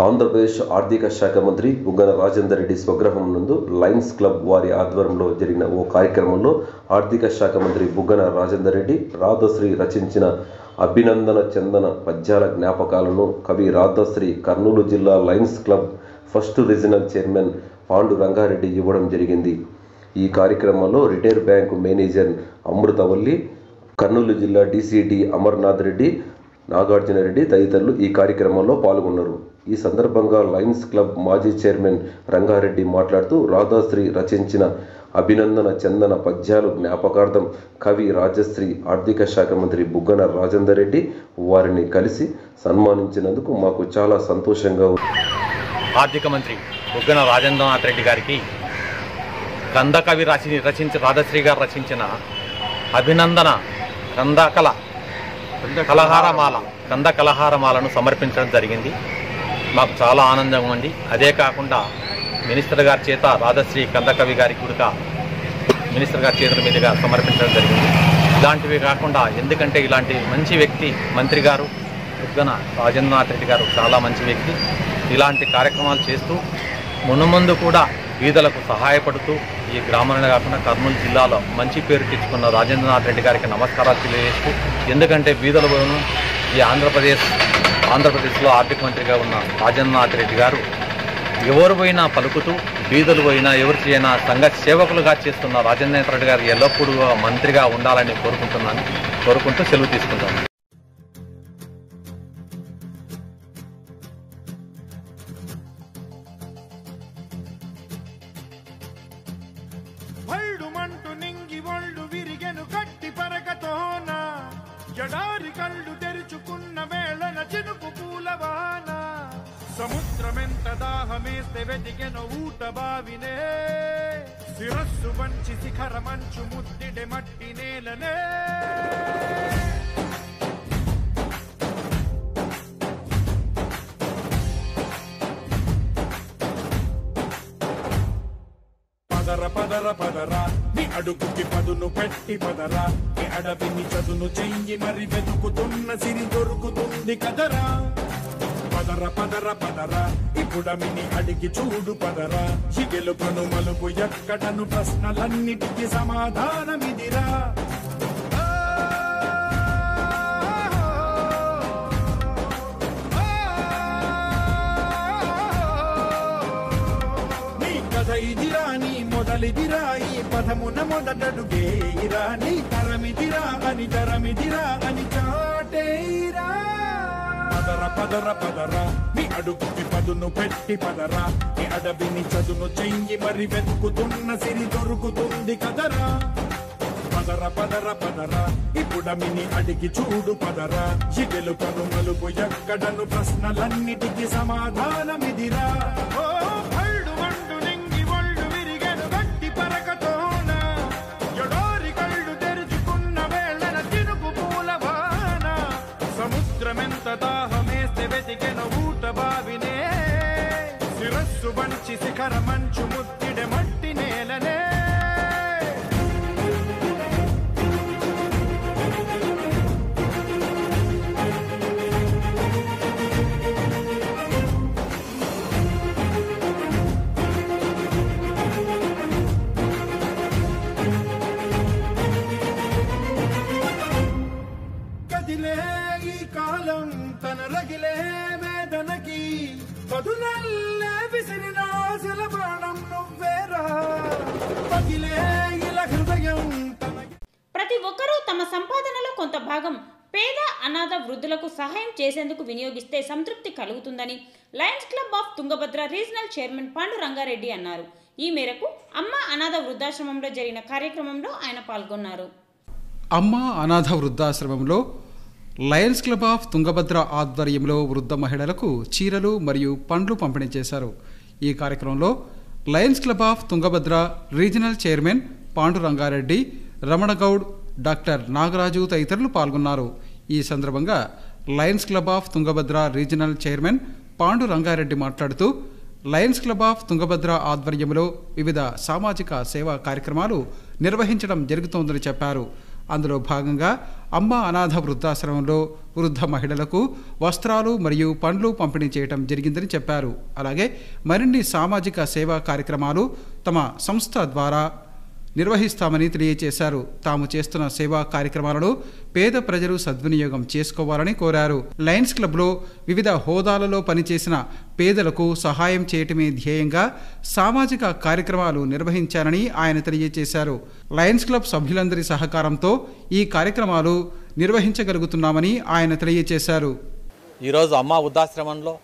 ఆంధ్రప్రదేశ్ ఆర్థిక శాఖ మంత్రి బుగ్గన రాజేందర్ రెడ్డి స్వగృహం నందు లయన్స్ క్లబ్ వారి ఆధ్వర్యంలో జరిగిన ఓ కార్యక్రమంలో ఆర్థిక శాఖ మంత్రి బుగ్గన రాజేందర్ రెడ్డి రాధశ్రీ రచించిన అభినందన చందన పద్యాల జ్ఞాపకాలను కవి రాధశ్రీ కర్నూలు జిల్లా Lions club first regional chairman Pandu Rangareddy ఇవ్వడం జరిగింది. ఈ కార్యక్రమంలో retire bank manager Amruthavalli, Kurnool జిల్లా డీసీటీ అమర్నాథ్ రెడ్డి, నాగార్జున రెడ్డి తదితరులు ఈ కార్యక్రమంలో పాల్గొన్నారు. ఈ సందర్భంగా లయన్స్ క్లబ్ మాజీ చైర్మన్ రంగారెడ్డి మాట్లాడుతూ రాధశ్రీ రచించిన అభినందన చందన పద్యాలు జ్ఞాపకార్థం కవి రాజశ్రీ ఆర్థిక శాఖ మంత్రి బుగ్గన రాజేందర్ రెడ్డి వారిని కలిసి సన్మానించినందుకు మాకు చాలా సంతోషంగా ఉంది. ఆర్థిక మంత్రి బుగ్గన రాజేంద్రనాథ్ రెడ్డి గారికి కందకవి రాధశ్రీ గారు రచించిన అభినందన కంద కలహారమాలను సమర్పించడం జరిగింది. మాకు చాలా ఆనందంగా ఉంది. అదే కాకుండా మినిస్టర్ గారి చేత రాధశ్రీ కందకవి గారికి కూడా మినిస్టర్ గారి చేతుల మీదుగా సమర్పించడం జరిగింది. ఇలాంటివి కాకుండా ఎందుకంటే ఇలాంటి మంచి వ్యక్తి మంత్రి గారు బుగ్గన రాజేంద్రనాథ్ రెడ్డి గారు చాలా మంచి వ్యక్తి. ఇలాంటి కార్యక్రమాలు చేస్తూ మునుముందు కూడా బీదలకు సహాయపడుతూ ఈ గ్రామంలో కాకుండా కర్నూలు జిల్లాలో మంచి పేరు తెచ్చుకున్న రాజేంద్రనాథ్ రెడ్డి గారికి నమస్కారాలు తెలియజేస్తూ, ఎందుకంటే బీదలను ఈ ఆంధ్రప్రదేశ్లో ఆర్థిక మంత్రిగా ఉన్న రాజేంద్రనాథ్ రెడ్డి గారు ఎవరు పోయినా పలుకుతూ బీదలు పోయినా ఎవరికి అయినా సంఘ సేవకులుగా చేస్తున్న రాజేంద్రనాథ్ రెడ్డి గారు ఎల్లప్పుడూ మంత్రిగా ఉండాలని కోరుకుంటూ సెలవు తీసుకుంటాను. జడారి కళ్ళు తెరుచుకున్న వేళన చినుకు పూలవాన సముద్రమెంత దాహమేస్తే వెతికెను ఊట బావినే శిరస్సు వంచి శిఖర మంచు ముద్దిడె మట్టి నేలనే పదర పదర పదరా నీ అడుగుకి పదును పెట్టి పదరా నీ అడవిని చదును చెయ్యి మరి వెతుకుతున్న సిరి దొరుకుతుంది కదరా. పదర పదర పదరా ఇప్పుడమిని అడిగి చూడు పదరా ఈ గెలుపను మలుపు ఎక్కడను ప్రశ్నలన్నిటికీ సమాధానమిదిరా. ఇదిరా నీ మొదలిదిరా ఈ పదమున మొదటడుగేయిరా నీ తరమిదిరా అని తరమిదిరా అని చాటేయిరా. పదర పదర పదరా నీ అడుగుకి పదును పెట్టి పదరా నీ అడవిని చదును చెయ్యి మరి వెతుకుతున్న సిరి దొరుకుతుంది కదరా. పదర పదర పదరా ఇప్పుడమిని అడిగి చూడు పదరా ఈ గెలుపను మలుపు ఎక్కడను ప్రశ్నలన్నిటికీ సమాధానమిదిరా. సముద్రమెంత దాహమేస్తే వెతికెను ఊట బావినే శిరస్సు వంచి శిఖర మంచు ముద్దిడె మట్టి నేలనే. కదిలే ఈ కాలం తన రగిలే వేదనకి పదునల్లే విసిరిన ఆశల ప్రాణం నువ్వేరా పగిలే ఇలా హృదయం. ప్రతి ఒక్కరూ తమ సంపాదనలో కొంత భాగం పేద అనాథ వృద్ధులకు సహాయం చేసేందుకు వినియోగిస్తే సంతృప్తి కలుగుతుందని Lions club of Tungabhadra regional chairman Pandu Rangareddy అన్నారు. ఈ మేరకు అమ్మ అనాథ వృద్ధాశ్రమంలో జరిగిన కార్యక్రమంలో ఆయన పాల్గొన్నారు. అమ్మ అనాథ వృద్ధాశ్రమంలో లయన్స్ క్లబ్ ఆఫ్ తుంగభద్ర ఆధ్వర్యంలో వృద్ధ మహిళలకు చీరలు మరియు పండ్లు పంపిణీ చేశారు. ఈ కార్యక్రమంలో Lions club of Tungabhadra regional chairman Pandu Rangareddy, Ramana Goud, doctor Nagaraju తదితరులు పాల్గొన్నారు. ఈ సందర్భంగా Lions club of Tungabhadra regional chairman Pandu Rangareddy మాట్లాడుతూ లయన్స్ క్లబ్ ఆఫ్ తుంగభద్ర ఆధ్వర్యంలో వివిధ సామాజిక సేవా కార్యక్రమాలు నిర్వహించడం జరుగుతోందని చెప్పారు. అందులో భాగంగా అమ్మ అనాథ వృద్ధాశ్రమంలో వృద్ధ మహిళలకు వస్త్రాలు మరియు పండ్లు పంపిణీ చేయడం జరిగిందని చెప్పారు. అలాగే మరిన్ని సామాజిక సేవా కార్యక్రమాలు తమ సంస్థ ద్వారా నిర్వహిస్తామని తెలియజేశారు. తాము చేస్తున్న సేవా కార్యక్రమాలను పేద ప్రజలు సద్వినియోగం చేసుకోవాలని కోరారు. లయన్స్ క్లబ్లో వివిధ హోదాలలో పనిచేసిన పేదలకు సహాయం చేయటమే ధ్యేయంగా సామాజిక కార్యక్రమాలు నిర్వహించారని ఆయన తెలియజేశారు. లయన్స్ క్లబ్ సభ్యులందరి సహకారంతో ఈ కార్యక్రమాలు నిర్వహించగలుగుతున్నామని ఆయన తెలియజేశారు. ఈరోజు అమ్మ వృద్ధాశ్రమంలో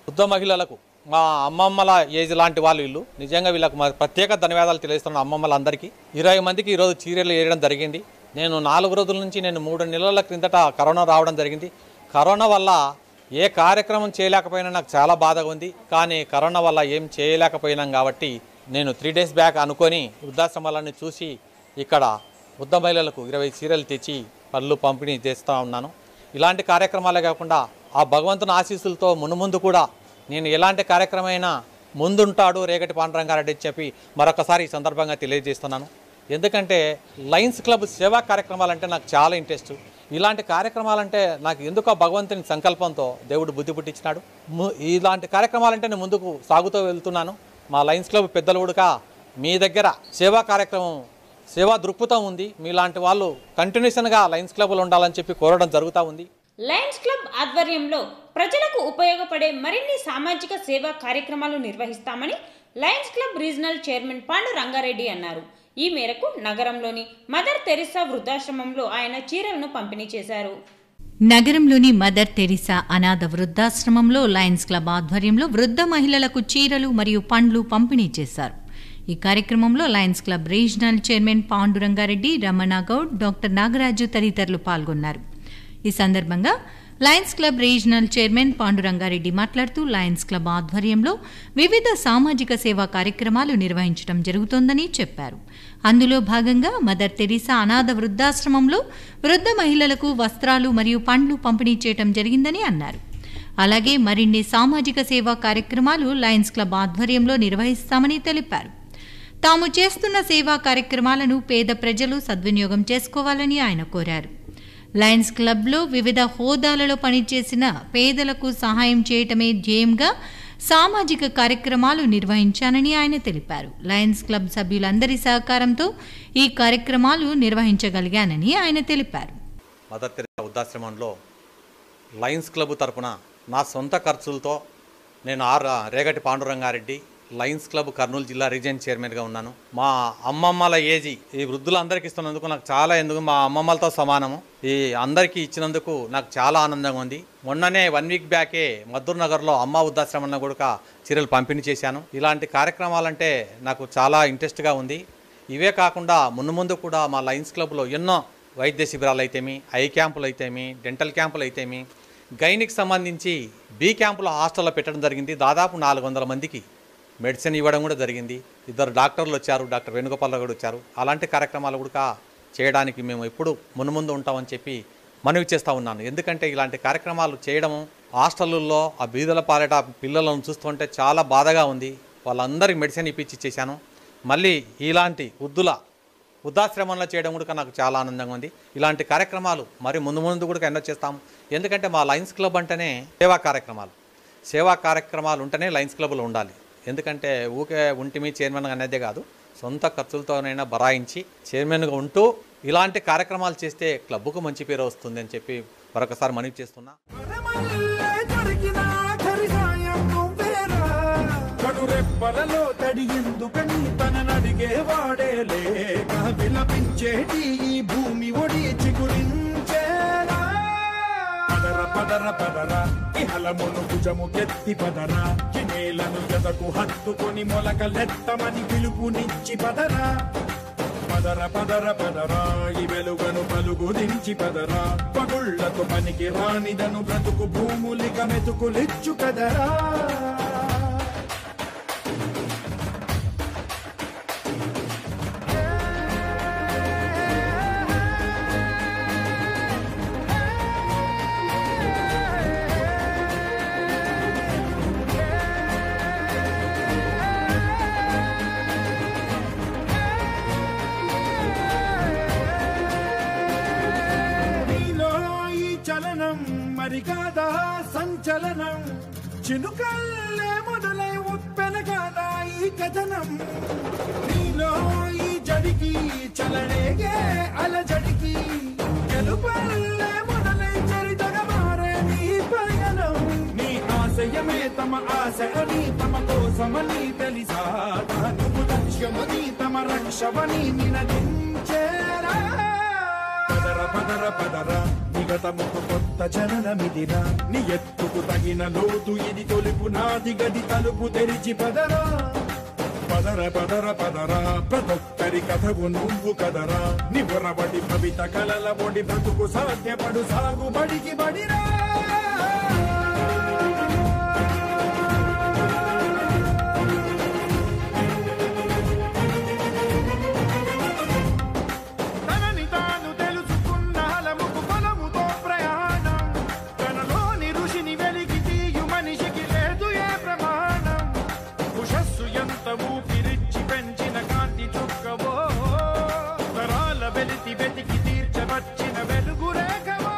వృద్ధ మహిళలకు మా అమ్మమ్మల ఏజ్ లాంటి వాళ్ళు వీళ్ళు నిజంగా వీళ్ళకు ప్రత్యేక ధన్యవాదాలు తెలియజేస్తున్నాను. అమ్మమ్మలందరికీ 20 మందికి ఈరోజు చీరలు వేయడం జరిగింది. నేను 4 రోజుల నుంచి 3 నెలల క్రిందట కరోనా రావడం జరిగింది. కరోనా వల్ల ఏ కార్యక్రమం చేయలేకపోయినా నాకు చాలా బాధగా ఉంది. కానీ కరోనా వల్ల ఏం చేయలేకపోయినాం కాబట్టి నేను 3 డేస్ బ్యాక్ అనుకొని వృద్ధాశ్రమాలన్నీ చూసి ఇక్కడ వృద్ధ మహిళలకు 20 చీరలు తెచ్చి పళ్ళు పంపిణీ చేస్తూ ఉన్నాను. ఇలాంటి కార్యక్రమాలే కాకుండా ఆ భగవంతుని ఆశీస్సులతో మునుముందు కూడా నేను ఎలాంటి కార్యక్రమమైనా ముందుంటాడు రేగటి పాండురంగారెడ్డి చెప్పి మరొకసారి ఈ సందర్భంగా తెలియజేస్తున్నాను. ఎందుకంటే లయన్స్ క్లబ్ సేవా కార్యక్రమాలంటే నాకు చాలా ఇంట్రెస్ట్. ఇలాంటి కార్యక్రమాలంటే నాకు ఎందుకో భగవంతుని సంకల్పంతో దేవుడు బుద్ధి పుట్టించినాడు. ఇలాంటి కార్యక్రమాలంటే నేను ముందుకు సాగుతూ వెళ్తున్నాను. మా లయన్స్ క్లబ్ పెద్దలు కూడా మీ దగ్గర సేవా కార్యక్రమం సేవా దృక్పథం ఉంది, మీలాంటి వాళ్ళు కంటిన్యూషన్గా లయన్స్ క్లబ్లో ఉండాలని చెప్పి కోరడం జరుగుతూ ఉంది. లయన్స్ క్లబ్ ఆధ్వర్యంలో ప్రజలకు ఉపయోగపడే మరిన్ని సామాజిక సేవా కార్యక్రమాలు నిర్వహిస్తామని Lions club regional chairman Pandu Rangareddy అన్నారు. ఈ మేరకు నగరంలోని మదర్ తెరిసా వృద్ధాశ్రమంలో ఆయన చీరలను పంపిణీ చేశారు. నగరంలోని మదర్ తెరిసా అనాథ వృద్ధాశ్రమంలో లయన్స్ క్లబ్ ఆధ్వర్యంలో వృద్ధ మహిళలకు చీరలు మరియు పండ్లు పంపిణీ చేశారు. ఈ కార్యక్రమంలో Lions club regional chairman Pandu Rangareddy, Ramana Goud, doctor Nagaraju తదితరులు పాల్గొన్నారు. ఈ సందర్భంగా Lions club regional chairman Pandu Rangareddy మాట్లాడుతూ లయన్స్ క్లబ్ ఆధ్వర్యంలో వివిధ సామాజిక సేవా కార్యక్రమాలు నిర్వహించడం జరుగుతోందని చెప్పారు. అందులో భాగంగా మదర్ తెరిసా అనాథ వృద్ధాశ్రమంలో వృద్ధ మహిళలకు వస్త్రాలు మరియు పండ్లు పంపిణీ చేయడం జరిగిందని అన్నారు. అలాగే మరిన్ని సామాజిక సేవా కార్యక్రమాలు లయన్స్ క్లబ్ ఆధ్వర్యంలో నిర్వహిస్తామని తెలిపారు. తాము చేస్తున్న సేవా కార్యక్రమాలను పేద ప్రజలు సద్వినియోగం చేసుకోవాలని ఆయన కోరారు. లయన్స్ క్లబ్లో వివిధ హోదాలలో పనిచేసిన పేదలకు సహాయం చేయటమే ధ్యేయంగా సామాజిక కార్యక్రమాలు నిర్వహించానని ఆయన తెలిపారు. లయన్స్ క్లబ్ సభ్యులందరి సహకారంతో ఈ కార్యక్రమాలు నిర్వహించగలిగానని ఆయన తెలిపారు. మదర్ తెరిసా వృద్ధాశ్రమంలో లయన్స్ క్లబ్ తరపున నా సొంత ఖర్చులతో నేను రేగటి పాండురంగారెడ్డి లయన్స్ క్లబ్ కర్నూలు జిల్లా రీజియన్ చైర్మన్గా ఉన్నాను. మా అమ్మమ్మల ఏజీ ఈ వృద్ధులందరికీ ఇస్తున్నందుకు నాకు చాలా ఎందుకు మా అమ్మమ్మలతో సమానము ఈ అందరికీ ఇచ్చినందుకు నాకు చాలా ఆనందంగా ఉంది. మొన్ననే 1 వీక్ బ్యాకే మద్దూర్ నగర్లో అమ్మ వృద్ధాశ్రమంలో కూడా చీరలు పంపిణీ చేశాను. ఇలాంటి కార్యక్రమాలంటే నాకు చాలా ఇంట్రెస్ట్గా ఉంది. ఇవే కాకుండా ముందు కూడా మా లయన్స్ క్లబ్లో ఎన్నో వైద్య శిబిరాలు అయితేమి, ఐ క్యాంపులు అయితేమి, డెంటల్ క్యాంపులు అయితేమి, గైనిక్ సంబంధించి బి క్యాంపులో హాస్టల్లో పెట్టడం జరిగింది. దాదాపు 400 మందికి మెడిసిన్ ఇవ్వడం కూడా జరిగింది. 2 డాక్టర్లు వచ్చారు, డాక్టర్ వేణుగోపాలరావు కూడా వచ్చారు. అలాంటి కార్యక్రమాలు కూడా చేయడానికి మేము ఎప్పుడు మునుముందు ఉంటామని చెప్పి మనవి చేస్తూ ఉన్నాను. ఎందుకంటే ఇలాంటి కార్యక్రమాలు చేయడము హాస్టళ్ళల్లో ఆ బీదల పాలట పిల్లలను చూస్తుంటే చాలా బాధగా ఉంది. వాళ్ళందరికీ మెడిసిన్ ఇప్పించి ఇచ్చేసాను. మళ్ళీ ఇలాంటి వృద్ధాశ్రమంలో చేయడం కూడా నాకు చాలా ఆనందంగా ఉంది. ఇలాంటి కార్యక్రమాలు మరి ముందు కూడా ఎన్నో చేస్తాము. ఎందుకంటే మా లయన్స్ క్లబ్ అంటేనే సేవా కార్యక్రమాలు ఉంటేనే లయన్స్ క్లబ్లో ఉండాలి. ఎందుకంటే ఊకే ఉంటిమి చైర్మన్ అనేదే కాదు, సొంత ఖర్చులతోనైనా బరాయించి చైర్మన్గా ఉంటూ ఇలాంటి కార్యక్రమాలు చేస్తే క్లబ్కు మంచి పేరు వస్తుంది అని చెప్పి మరొకసారి మనవి చేస్తున్నా. రెప్పలలో తడి ఎందుకని తననడిగేవాడేలే విలపించేటి ఈ భూమి ఒడి చిగురించేలా పదర ఇహలమును భుజము కెత్తి పదరా నేలను జతకు హత్తుకొని మొలకలెత్తమని పిలుపునిచ్చి పదరా పదరా ఈ వెలుగను పలుగు దించి పదరా పగుళ్లకు పనికి రానిదను బ్రతుకు భూములిక మెతుకులిచ్చు కదరా. సరికాదా సంచలనం చినుకల్లే మొదలై ఉప్పెన కాదా ఈ కథనం నీలో ఈ జడికి చలనేగే అలజడికి గెలుపల్లే మొదలై చరితగా మారే నీ పయనం నీ ఆశయమే తమ ఆశ అని తమ కోసమని తెలిసా నువ్వు లక్ష్యమని తమ రక్షమని నినదించేరా పదర పదర పదర నిగతముకు కొత్త జననమిదిరా నీ ఎత్తుకు తగిన లోతు ఇది తొలుపు నాది గది తలుపు తెరిచి పదరా పదర పదర పదరా ప్రతొక్కరి కథవు నువ్వు కదరా నిబురబడి భవిత కలల బొడి బ్రతుకు సాధ్యపడు సాగుబడికి బడిరా వెతికి తీర్చవచ్చిన వెలుగురేఖవా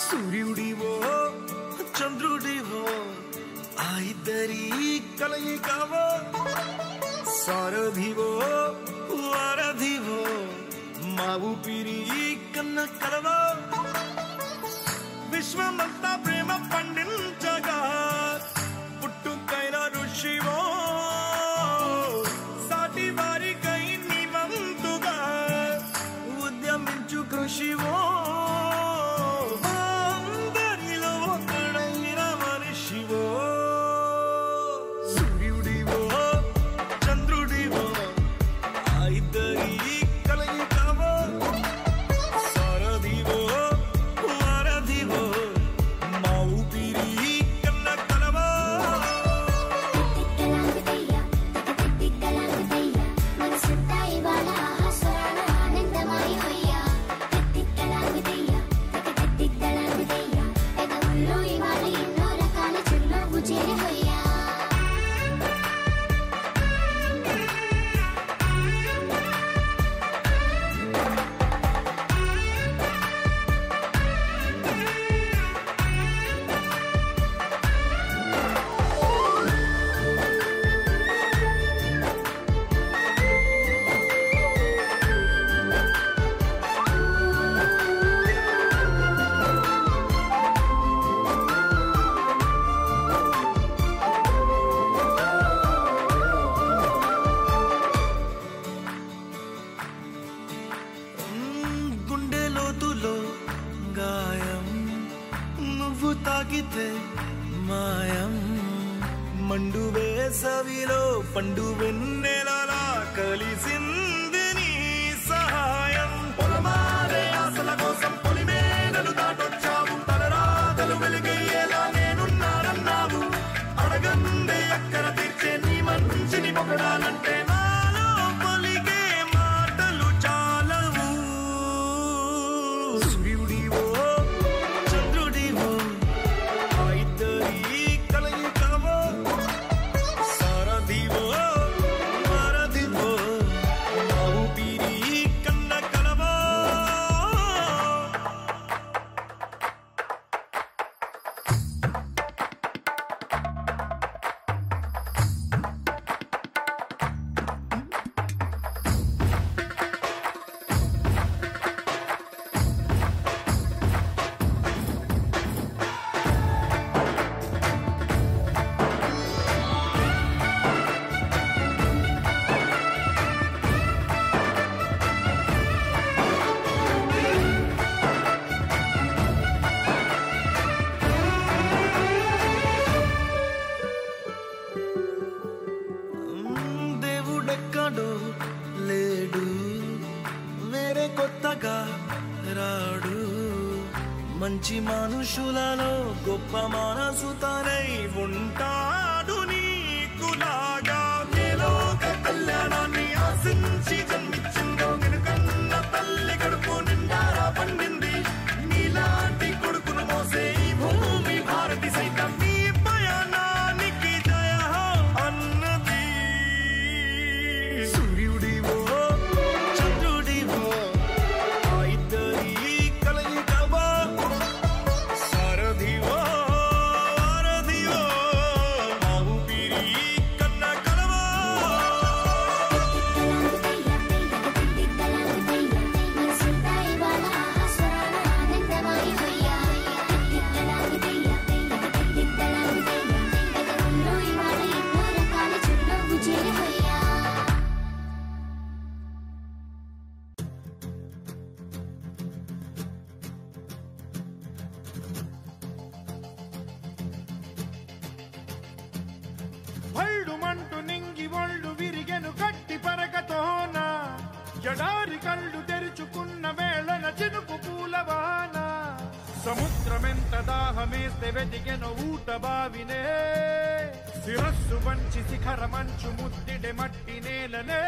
సూర్యుడివో చంద్రుడివో ఆ ఇద్దరి కలయికవో సారథివో వారధివో మా ఊపిరి కన్న కలవో విశ్వమంతా ప్రేమ పండించగా పుట్టుక తాకితే మాయం మండు వేసవిలో పండు వెన్నెలలా కలిసింది నీ సహాయం పొలమారే ఆశల కోసం పొలిమేనలు దాటొచ్చావు తలరాతలు వెలుగయ్యేలా నేనున్నానన్నావు అడగందే అక్కర తీర్చే నీ మంచిని పొగడాలంటే నాలో పలికే మాటలు చాలవు సూర్యుడివో చంద్రుడివో ఆ ఇద్దరి కలయికవో సారథివో వారధివో నా ఊపిరి కన్న కలవో దేవుడెక్కడో లేడు వేరే కొత్తగా రాడు మంచి మనుషులలో గొప్ప మనసు తనై ఉంటాడు నీకులాగా లోక కళ్యాణాన్ని ఆశించి జన్మించిందో నిన్నుకన్న తల్లి కడుపు నిండారా పండింది నీలాంటి కొడుకును మోసే ఈ భూమి భారతి సైతం నీ పయనానికి జయ అన్నది సూర్యుడివో చంద్రుడివో ఆ ఇద్దరి కలయికవో సారథివో వారధివో నా ఊపిరి కన్న కలవో భళ్ళుమంటూ నింగి ఒళ్ళు విరిగెను గట్టి పరకతోన జడారి కళ్ళు తెరుచుకున్న వేళన చినుకు పూలవాన సముద్రమెంత దాహమేస్తే వెతికెను ఊట బావినే శిరస్సు వంచి శిఖర మంచు ముద్దిడే మట్టి నేలనే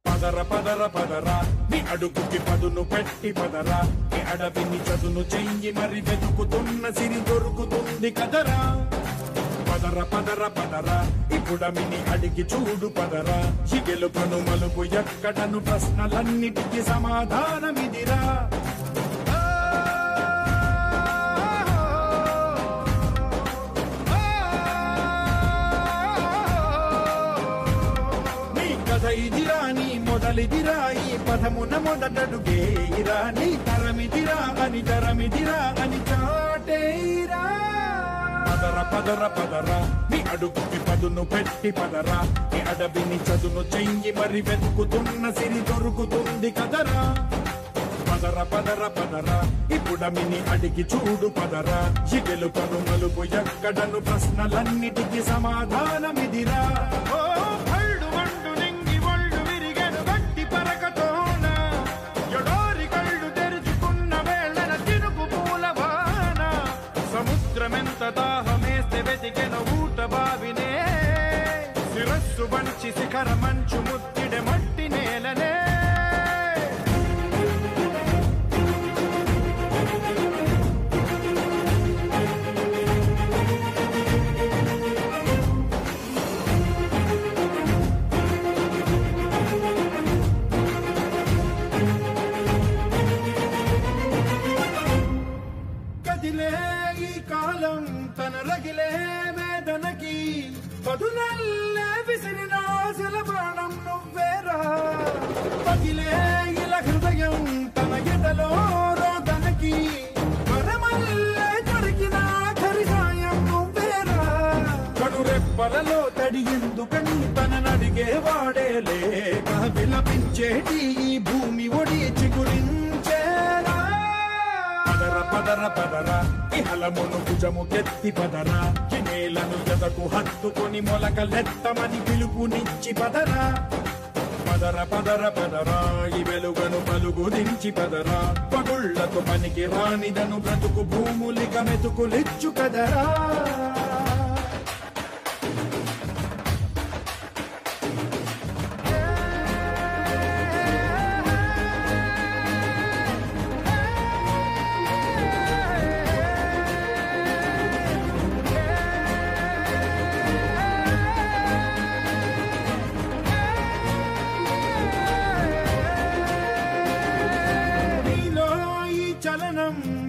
పదర పదర పదరా నీ అడుగుకి పదును పెట్టి పదరా నీ అడవిని చదును చెయ్యి మరి వెతుకుతున్న సిరి దొరుకుతుంది కదరా పదర పదర పదరా ఇప్పుడమిని అడిగి చూడు పదరా ఈ గెలుపను మలుపు ఎక్కడను ప్రశ్నలన్నిటికీ సమాధానమిదిరా ఇదిరా నీ మొదలిదిరా ఈ పదమున మొదటడుగేయిరా నీ తరమిదిరా అని తరమిదిరా అని చాటేరా పదర పదర పదరా నీ అడుగుకి పదును పెట్టి పదరా నీ అడవిని చదును చెయ్యి మరి వెతుకుతున్న సిరి దొరుకుతుంది కదరా పదర పదర పదరా ఇప్పుడమిని అడిగి చూడు పదరా ఈ గెలుపను మలుపు ఎక్కడను ప్రశ్నలన్నిటికీ సమాధానమిదిరా ఓ భళ్ళు మండు నింగి ఒళ్ళు విరిగెను గట్టి పరకతోన ఎడారి కళ్ళు తెరుచుకున్న వేళన చినుకు పూలవాన సముద్రమెంత దాహమేస్తే వెతికెను ఊట బావినే శిరస్సు వంచి శిఖర మంచు ముద్దిడే మట్టి నేలనే కాలం తన రగిలే వేదనకి బదులల్లే విసిరినాశల ప్రాణం నువ్వేరా పగిలే ఇలా హృదయం తన ఎదలో రోదనకి వరమల్లే దొరికిన ఖరి సాయం నువ్వేరా కడురెప్పలలో తడి ఎందుకని తన అడిగేవాడే లేక విలపించేటి ఈ భూమి ఒడి చిగురించేరా. పదర పదర పదర ఇహలమును భుజము కెత్తి పదరా, నేలను జతకు హత్తుకొని మొలకలెత్తమని పిలుపునిచ్చి పదరా. పదర పదర పదరా ఈ వెలుగను పలుగు దించి పదరా, పగుళ్లకు పనికి రానిదను బ్రతుకు భూములిక మెతుకులిచ్చు కదరా.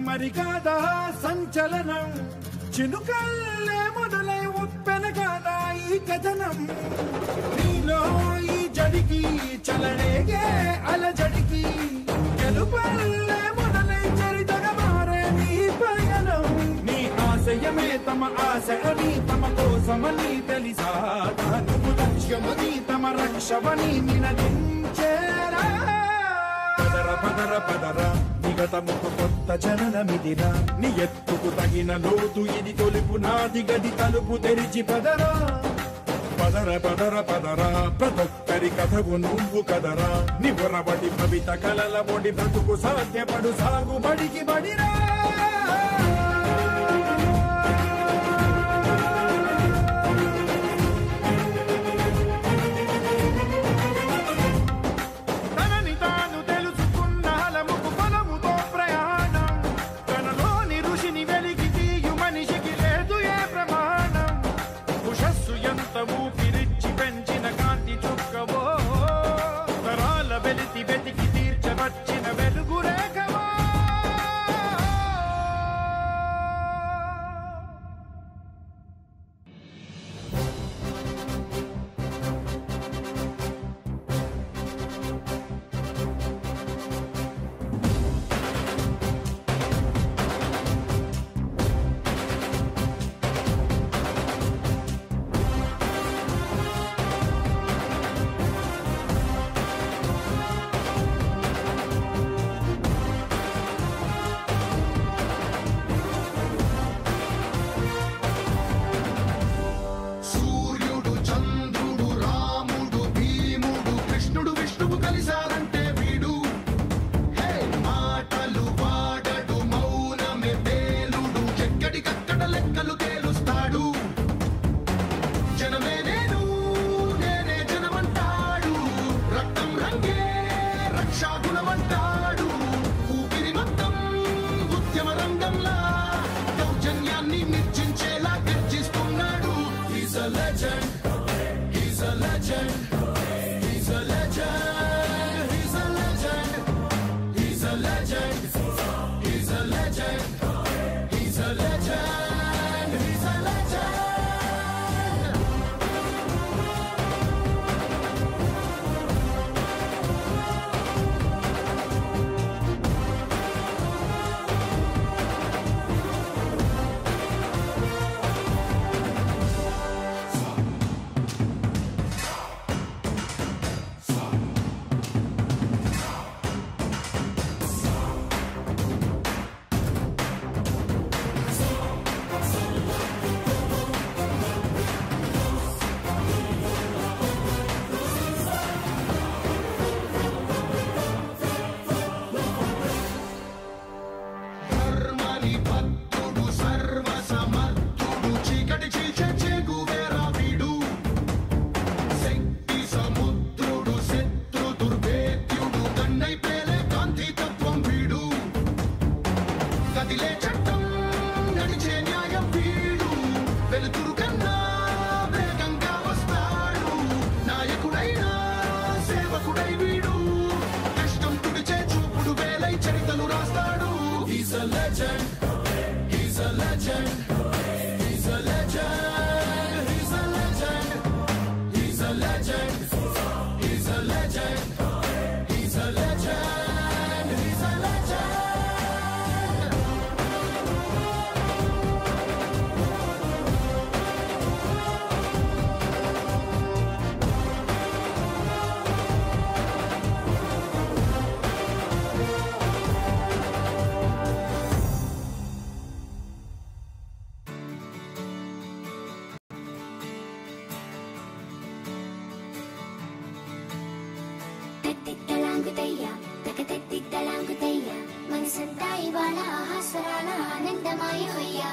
మరి కాదా సంచలనం, చినుకల్లే మొదలై ఉప్పెన కాదా ఈ కథనం. నీలో ఈ జడికి చలనేగే అలజడికి, గెలుపల్లే మొదలై చరితగా మారే నీ పయనం. నీ ఆశయమే తమ ఆశ అని, తమ కోసమని తెలిసా నువ్వు లక్ష్యమని, తమ రక్షమని నినదించేరా. పదర పదర పదర నిగతముకు కొత్త జననమిదిరా, నీ ఎత్తుకు తగిన లోతు ఇది తొలుపు నాది గది తలుపు తెరిచి పదరా. పదర పదర పదరా ప్రతొక్కరి కథవు నువ్వు కదరా, నివరబడి భవిత కలల బొడి బ్రతుకు సాధ్యపడు సాగుబడికి బడిరా. వెతికి తీర్చవచ్చిన వెలుగు రేఖవా. తలాంగుతయ్య తకతెత్తి తలాంగుతయ్య మనసంతా ఇవాళ ఆహాస్వరాల ఆనందమాయ హొయ్యా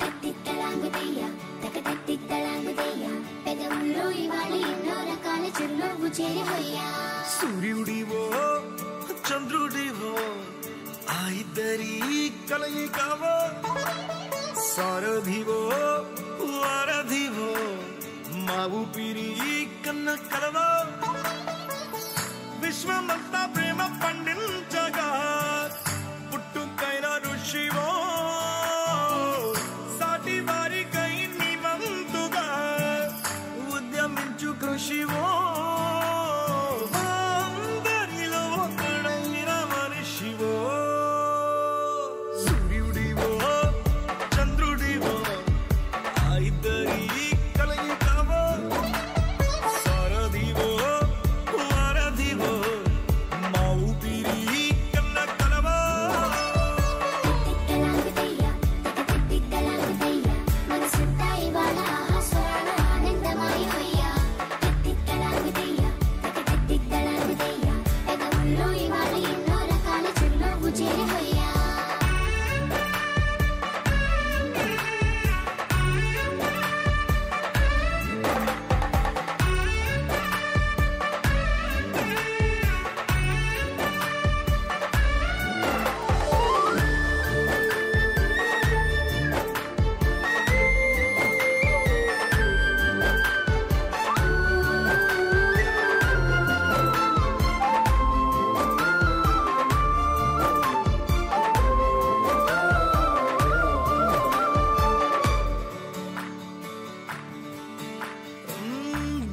తత్తి తలాంగుతయ్య తకతెత్తి తలాంగుతయ్య పెదవుల్లో ఇవాళ ఎన్నో రకాల చిరునవ్వు చేరి హొయ్యా సూర్యుడివో చంద్రుడివో ఆ ఇద్దరి కలయికవో సారథివో వారధివో మా ఊపిరి కన్న కలవో విశ్వమంతా ప్రేమ పండించగా పుట్టుకైన ఋషివో సాటి వారికై నిమంతుగా ఉద్యమించు కృషివో అందరిలో ఒకడైన మనిషివో సూర్యుడివో చంద్రుడివో ఆ ఇద్దరి కలయికవో సారథివో వారధివో మా ఊపిరి కన్న కలవో తలాంగుతయ్య తకతెత్తి తలాంగుతయ్య మనసంతా ఇవాళ ఆహాస్వరాల ఆనందమాయ హొయ్యా తత్తి తలాంగుతయ్య తకతెత్తి తలాంగుతయ్య పెదవుల్లో ఇవాళ ఎన్నో రకాల చిరునవ్వు చేరి హొయ్యా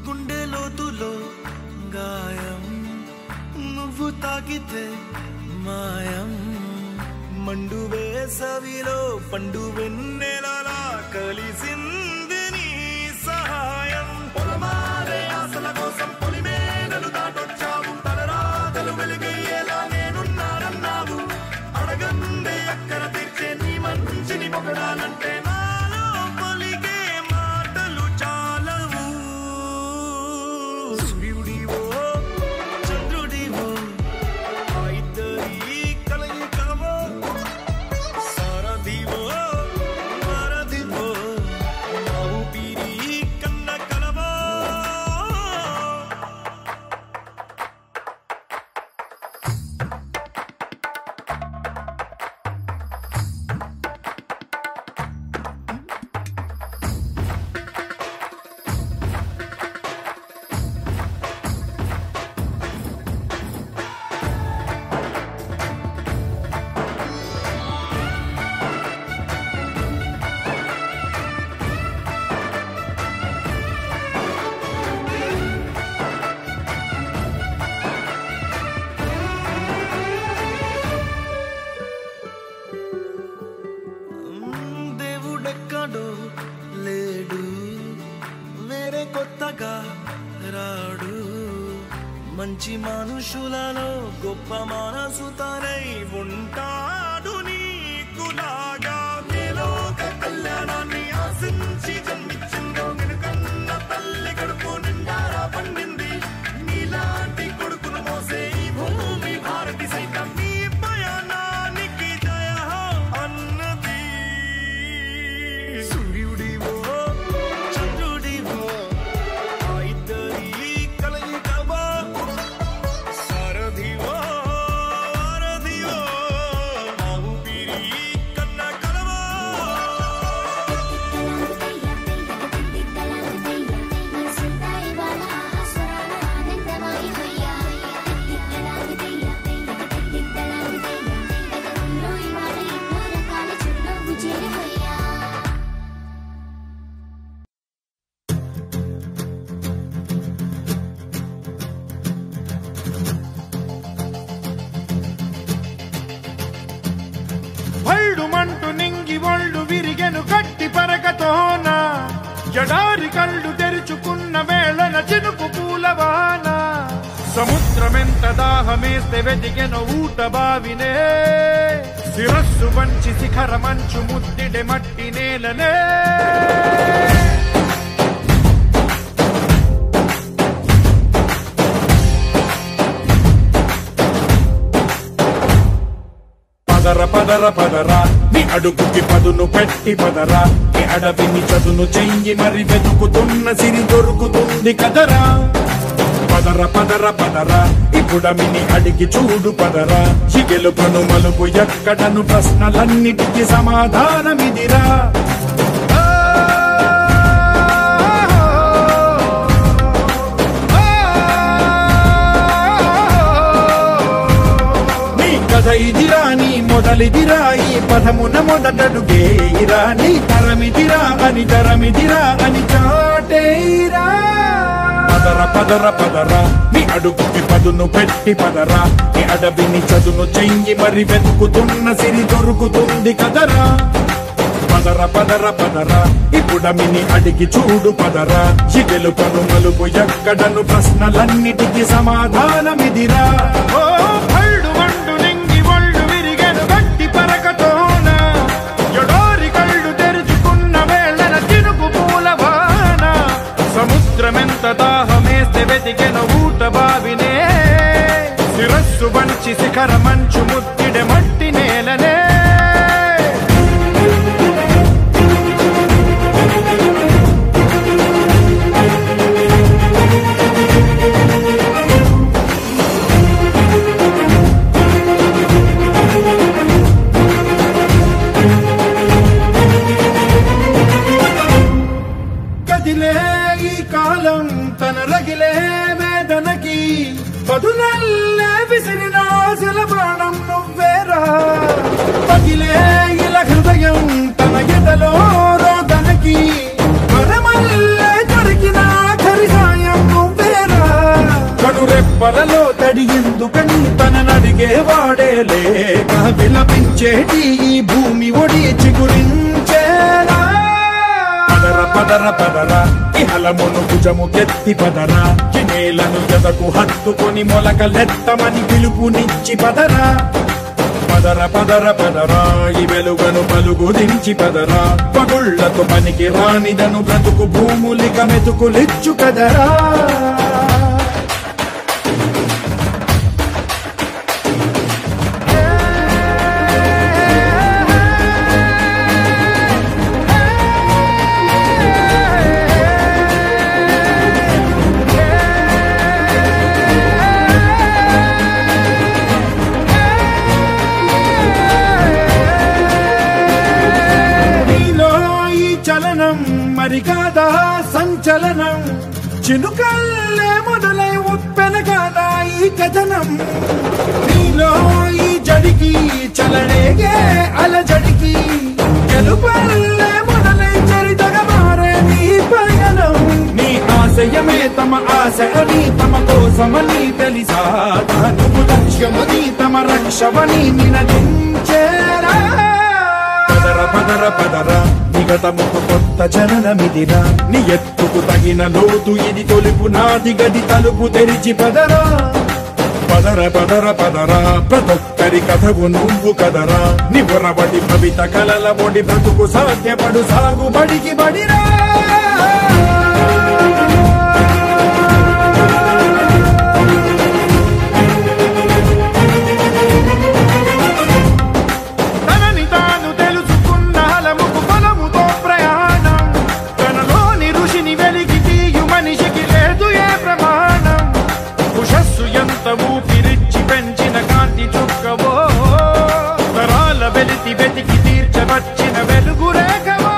గుండె లోతులో గాయం నువ్వు తాకితే మాయం మండు వేసవిలో పండు వెన్నెలలా కలిసింది నీ సహాయం పొలమారే ఆశల కోసం పొలిమేనలు దాటొచ్చావు తలరాతలు వెలుగయ్యేలా నేనున్నానన్నావు అడగందే అక్కర తెచ్చే నీ మంచిని పొగడాలంటే నాలో పలికే మాటలు చాలవు సూర్యుడివో చంద్రుడివో ఆ ఇద్దరి కలయికవో సారథివో వారధివో మా ఊపిరి కన్న కలవో దేవుడెక్కడో లేడు వేరే కొత్తగా రాడు మంచి మనుషులలో గొప్ప మనసు తనై ఉంటాడు నీకులాగా నేలోక కళ్యాణాన్ని ఆశించి జన్మించిందో నిన్నుకన్న తల్లి కడుపు నిండారా పండింది నీలాంటి కొడుకును మోసే ఈ భూమి భారతి సైతం నీ పయనానికి జయ అన్నది సూర్యుడివో చంద్రుడివో ఆ ఇద్దరి కలయికవో సారథివో వారధివో మా ఊపిరి కన్న కలవో తలాంగుతయ్య తకతెత్తి తలాంగుతయ్య మనసంతా ఇవాళ ఆహాస్వరాల ఆనందమాయ హొయ్యా తత్తి తలాంగుతయ్య తకతెత్తి తలాంగుతయ్య పెదవుల్లో ఇవాళ ఎన్నో రకాల చిరునవ్వు చేరి హొయ్యా భళ్ళుమంటూ నింగి ఒళ్ళు విరిగెను గట్టి పరకతోన జడారి కళ్ళు తెరుచుకున్న వేళన చినుకు పూలవాన సముద్రమెంత దాహమేస్తే వెతికెను ఊట బావినే శిరస్సు వంచి శిఖర మంచు ముద్దిడె మట్టి నేలనే పదర పదరా నీ అడుగుకి పదును పెట్టి పదరా నీ అడవిని చదును చెయ్యి మరి వెతుకుతున్న సిరి దొరుకుతుంది కదరా పదర పదర పదరా ఇప్పుడమిని అడిగి చూడు పదరా ఈ గెలుపను మలుపు ఎక్కడను ప్రశ్నలన్నిటికీ సమాధానమిదిరా ఇదిరా నీ మొదలిదిరా ఈ పదమున మొదటడుగేయిరా నీ తరమిదిరా అని చాటేయిరా పదర పదర పదరా నీ అడుగుకి పదును పెట్టి పదరా నీ అడవిని చదును చెయ్యి మరి వెతుకుతున్న సిరి దొరుకుతుంది కదరా పదర పదర పదరా ఇప్పుడమిని అడిగి చూడు పదరా ఈ గెలుపను మలుపు ఎక్కడను ప్రశ్నలన్నిటికీ సమాధానమిదిరా ఓ భళ్ళు వండు నింగి ఒళ్ళు విరిగెను గట్టి పరకతోన ఎడోరి కళ్ళు తెరుచుకున్న వేళన తినుకు పూలవాన సముద్రమెంత దాహమేస్తే వెతికెను ఊట బావినే శిరస్సు వంచి శిఖర మంచు ముత్తిడె మట్టి నేలనే ఈ కాలం తన రగిలే వేదనకి పదునల్లే విసిరిన ఆశల ప్రాణం నువ్వేరా పగిలే ఇలా హృదయం తన ఎదలో రోదనకి పరమల్లే దొరికిన ఆఖరి సాయం నువ్వేరా కడురెప్పలలో తడి ఎందుకని తననడిగే వాడే లేక విలపించేటి ఈ భూమి ఒడి చిగురించేరా పదర పదర పదరా ఇహలమును భుజము కెత్తి పదరా నేలను ఎదకు హత్తుకొని మొలకలెత్తమని పిలుపునిచ్చి పదరా పదర పదర పదరా ఈ వెలుగను పలుగు దించి పదరా పగుళ్లతో పనికి రానిదను బ్రతుకు భూములిక మెతుకులిచ్చు కదరా మరి కాదా సంచలనం చినుకల్లే మొదలై ఉప్పెన కాదా ఈ కథనం నీలో ఈ జడికి చలనేగే అలజడికి గెలుపల్లే మొదలై చరితగా మారే నీ పయనం నీ ఆశయమే తమ ఆశ అని తమ కోసమని తెలిసా నువ్వు లక్ష్యమని తమ రక్షమని నినదించేరా పదర పదర పదరా నిగతముకు కొత్త జననమిదిరా నీ ఎత్తుకు తగిన లోతు ఇది తొలుపు నాది గది తలుపు తెరిచి పదరా పదర పదర పదరా ప్రతొక్కరి కథవు నువ్వు కదరా నిబురబడి భవిత కలల ఒడి బ్రతుకు సాధ్యపడు సాగుబడికి బడిరా ఊపిరిచ్చి పెంచిన కాంతి చుక్కవో తరాల వెలితి వెతికి తీర్చవచ్చిన వెలుగు రేఖవో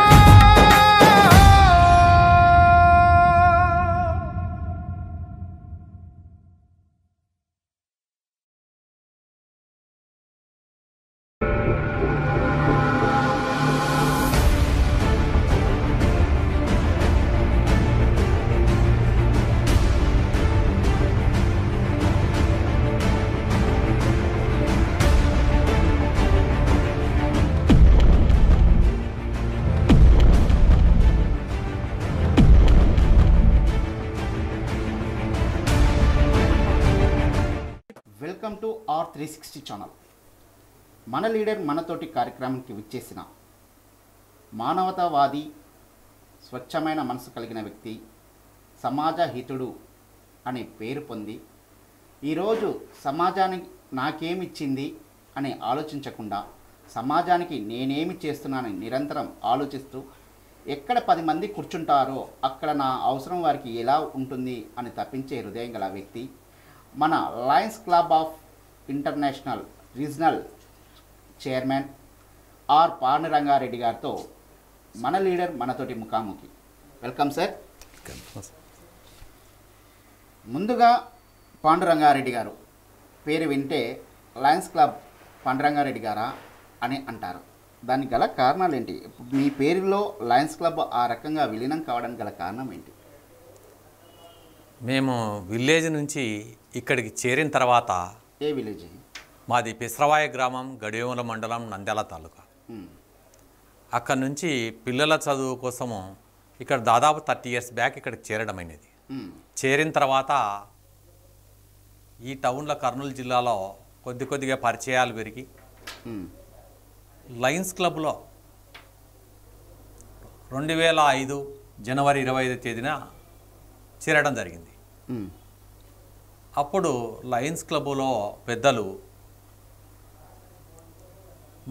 వెల్కమ్ టు R360 ఛానల్. మన లీడర్ మనతోటి కార్యక్రమానికి విచ్చేసిన మానవతావాది, స్వచ్ఛమైన మనసు కలిగిన వ్యక్తి, సమాజ హితుడు అనే పేరు పొంది ఈరోజు సమాజానికి నాకేమిచ్చింది అని ఆలోచించకుండా సమాజానికి నేనేమి చేస్తున్నానని నిరంతరం ఆలోచిస్తూ ఎక్కడ 10 మంది కూర్చుంటారో అక్కడ నా అవసరం వారికి ఎలా ఉంటుంది అని తప్పించే హృదయం గల వ్యక్తి మన lions club of international regional chairman R Panduranga Reddy గారితో మన లీడర్ మనతోటి ముఖాముఖి. Welcome sir. ముందుగా పాండురంగారెడ్డి గారు పేరు వింటే లయన్స్ క్లబ్ పాండురంగారెడ్డి గారా అని అంటారు. దానికి గల కారణాలు ఏంటి? మీ పేరులో లయన్స్ క్లబ్ ఆ రకంగా విలీనం కావడానికి గల కారణం ఏంటి? మేము విలేజ్ నుంచి ఇక్కడికి చేరిన తర్వాత, ఏ విలేజ్? మాది పిస్రవాయ గ్రామం, గడియోముల మండలం, నంద్యాల తాలూకా. అక్కడ నుంచి పిల్లల చదువు కోసము ఇక్కడ దాదాపు 30 ఇయర్స్ బ్యాక్ ఇక్కడికి చేరడమైనది. చేరిన తర్వాత ఈ టౌన్లో కర్నూలు జిల్లాలో కొద్దిగా పరిచయాలు పెరిగి లయన్స్ క్లబ్లో 2005 జనవరి 25 తేదీన చేరడం జరిగింది. అప్పుడు లయన్స్ క్లబ్లో పెద్దలు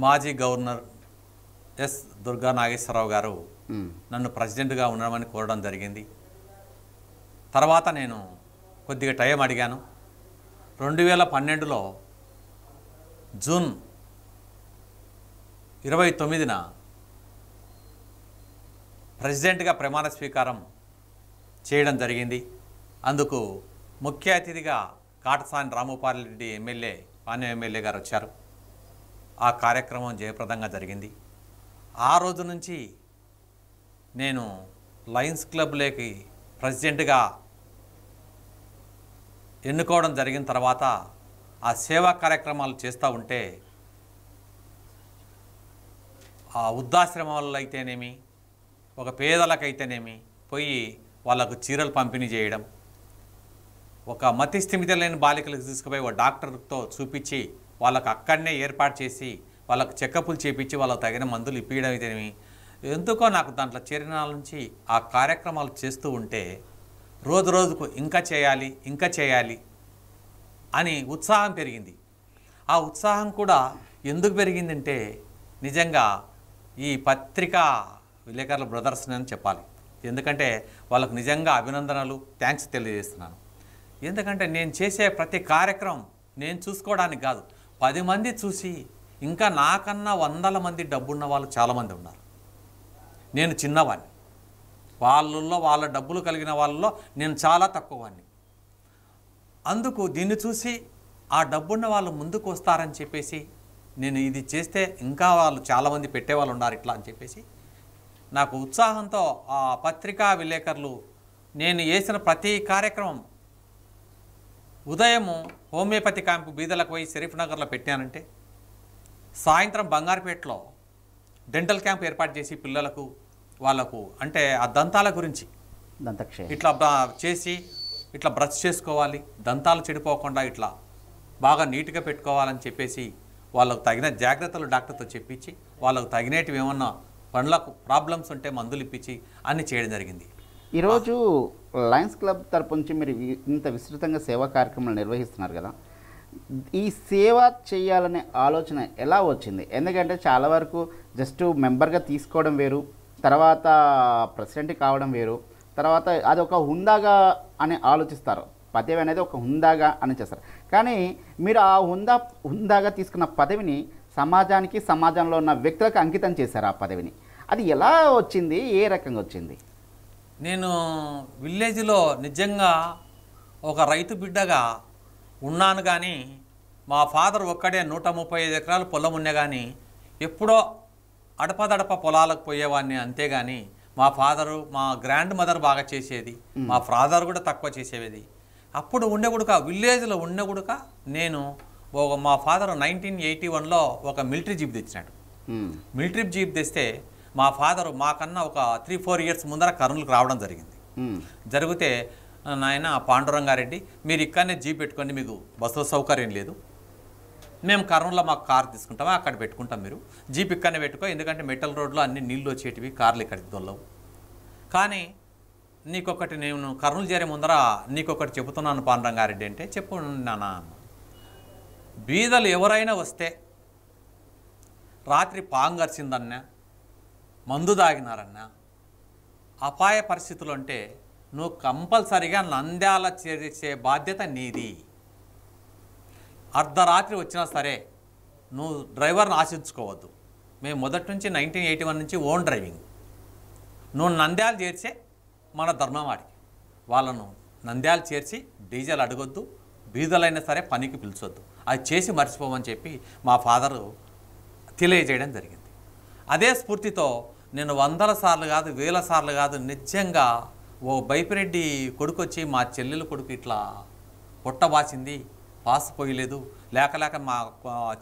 మాజీ గవర్నర్ ఎస్ దుర్గా నాగేశ్వరరావు గారు నన్ను ప్రెసిడెంట్గా ఉండమని కోరడం జరిగింది. తర్వాత నేను కొద్దిగా టైం అడిగాను. 2012లో జూన్ 29న ప్రెసిడెంట్గా ప్రమాణ స్వీకారం చేయడం జరిగింది. అందుకు ముఖ్య అతిథిగా కాటసాని రామోపాల్ రెడ్డి ఎమ్మెల్యే, పాణ్యం ఎమ్మెల్యే గారు వచ్చారు. ఆ కార్యక్రమం జయప్రదంగా జరిగింది. ఆ రోజు నుంచి నేను లయన్స్ క్లబ్లోకి ప్రెసిడెంట్గా ఎన్నుకోవడం జరిగిన తర్వాత ఆ సేవా కార్యక్రమాలు చేస్తూ ఉంటే ఆ వృద్ధాశ్రమాల్లో అయితేనేమి, ఒక పేదలకైతేనేమి పోయి వాళ్ళకు చీరలు పంపిణీ చేయడం, ఒక మతి స్థిమిత లేని బాలికలకు తీసుకుపోయి ఒక డాక్టర్తో చూపించి వాళ్ళకు అక్కడనే ఏర్పాటు చేసి వాళ్ళకు చెకప్లు చేపించి వాళ్ళకు తగిన మందులు ఇప్పించడం అయితేనేమి, ఎందుకో నాకు దాంట్లో చేరిన నుంచి ఆ కార్యక్రమాలు చేస్తూ ఉంటే రోజు రోజుకు ఇంకా చేయాలి అని ఉత్సాహం పెరిగింది. ఆ ఉత్సాహం కూడా ఎందుకు పెరిగిందంటే నిజంగా ఈ పత్రికా విలేకరుల బ్రదర్స్ అని చెప్పాలి. ఎందుకంటే వాళ్ళకు నిజంగా అభినందనలు, థ్యాంక్స్ తెలియజేస్తున్నాను. ఎందుకంటే నేను చేసే ప్రతి కార్యక్రమం నేను చూసుకోవడానికి కాదు, 10 మంది చూసి ఇంకా నాకన్నా 100 మంది డబ్బున్న వాళ్ళు చాలామంది ఉన్నారు. నేను చిన్నవాడిని, వాళ్ళ డబ్బులు కలిగిన వాళ్ళలో నేను చాలా తక్కువవాడిని. అందుకు దీన్ని చూసి ఆ డబ్బున్న వాళ్ళు ముందుకు వస్తారని చెప్పేసి నేను ఇది చేస్తే ఇంకా వాళ్ళు చాలామంది పెట్టేవాళ్ళు ఉన్నారు ఇట్లా అని చెప్పేసి నాకు ఉత్సాహంతో ఆ పత్రికా విలేకరులు నేను చేసిన ప్రతి కార్యక్రమం ఉదయము హోమియోపతి క్యాంపు బీదలకు పోయి షరీఫ్ నగర్లో పెట్టానంటే సాయంత్రం బంగారుపేటలో డెంటల్ క్యాంప్ ఏర్పాటు చేసి పిల్లలకు వాళ్ళకు అంటే ఆ దంతాల గురించి ఇట్లా చేసి ఇట్లా బ్రష్ చేసుకోవాలి, దంతాలు చెడిపోకుండా ఇట్లా బాగా నీట్గా పెట్టుకోవాలని చెప్పేసి వాళ్ళకు తగిన జాగ్రత్తలు డాక్టర్తో చెప్పించి వాళ్ళకు తగినటివి ఏమన్నా పండ్లకు ప్రాబ్లమ్స్ ఉంటే మందులు ఇప్పించి అన్నీ చేయడం జరిగింది. ఈరోజు లయన్స్ క్లబ్ తరపు నుంచి మీరు ఇంత విస్తృతంగా సేవా కార్యక్రమాలు నిర్వహిస్తున్నారు కదా, ఈ సేవ చేయాలనే ఆలోచన ఎలా వచ్చింది? ఎందుకంటే చాలా వరకు జస్ట్ మెంబర్గా తీసుకోవడం వేరు, తర్వాత ప్రెసిడెంట్ కావడం వేరు, తర్వాత అది ఒక హుందాగా అని ఆలోచిస్తారు. పదవి అనేది ఒక హుందాగా అని చేస్తారు. కానీ మీరు ఆ హుందాగా తీసుకున్న పదవిని సమాజానికి, సమాజంలో ఉన్న వ్యక్తులకు అంకితం చేశారు. ఆ పదవిని అది ఎలా వచ్చింది, ఏ రకంగా వచ్చింది? నేను విలేజ్లో నిజంగా ఒక రైతు బిడ్డగా ఉన్నాను. కానీ మా ఫాదర్ ఒక్కడే 135 ఎకరాలు పొలం ఉన్నా కానీ ఎప్పుడో అడపదడప పొలాలకు పోయేవాడిని. అంతేగాని మా ఫాదరు, మా గ్రాండ్ మదర్ బాగా చేసేది, మా ఫాదర్ కూడా తక్కువ చేసేది. అప్పుడు ఉండేగుడుక విలేజ్లో ఉండేగుడుక నేను మా ఫాదర్ 1981లో ఒక మిలిటరీ జీప్ తెచ్చినాడు. మిలిటరీ జీప్ తెస్తే మా ఫాదరు మాకన్నా ఒక 3-4 ఇయర్స్ ముందర కర్నూలుకు రావడం జరిగింది. జరిగితే నాయన పాండురంగారెడ్డి మీరు ఇక్కడనే జీప్ పెట్టుకోండి, మీకు బస్సుల సౌకర్యం లేదు, మేము కర్నూలులో మాకు కార్ తీసుకుంటామా అక్కడ పెట్టుకుంటాం, మీరు జీప్ ఇక్కడనే పెట్టుకో, ఎందుకంటే మెటల్ రోడ్లో అన్ని నీళ్ళు వచ్చేటివి, కార్లు ఇక్కడికి దొల్లవు. కానీ నీకొకటి నేను కర్నూలు చేరే ముందర నీకొకటి చెబుతున్నాను పాండురంగారెడ్డి అంటే, చెప్పు నాన్న, బీదలు ఎవరైనా వస్తే రాత్రి పాంగర్చిందన్నా, మందు తాగినారన్నా, అపాయ పరిస్థితులు అంటే నువ్వు కంపల్సరిగా నంద్యాల చేసే బాధ్యత నీది. అర్ధరాత్రి వచ్చినా సరే నువ్వు డ్రైవర్ని ఆశించుకోవద్దు. మేము మొదటి నుంచి 1981 నుంచి ఓన్ డ్రైవింగ్. నువ్వు నంద్యాల చేర్చే మన ధర్మం వాడికి. వాళ్ళను నంద్యాల చేర్చి డీజిల్ అడగొద్దు, బీదలైనా సరే పనికి పిలిచొద్దు, అది చేసి మర్చిపోమని చెప్పి మా ఫాదరు తెలియజేయడం జరిగింది. అదే స్ఫూర్తితో నేను 100 సార్లు కాదు, 1000 సార్లు కాదు, నిజంగా ఓ బైపిరెడ్డి కొడుకు వచ్చి మా చెల్లెలు కొడుకు ఇట్లా పుట్టబాసింది, పాసిపోయలేదు, లేక మా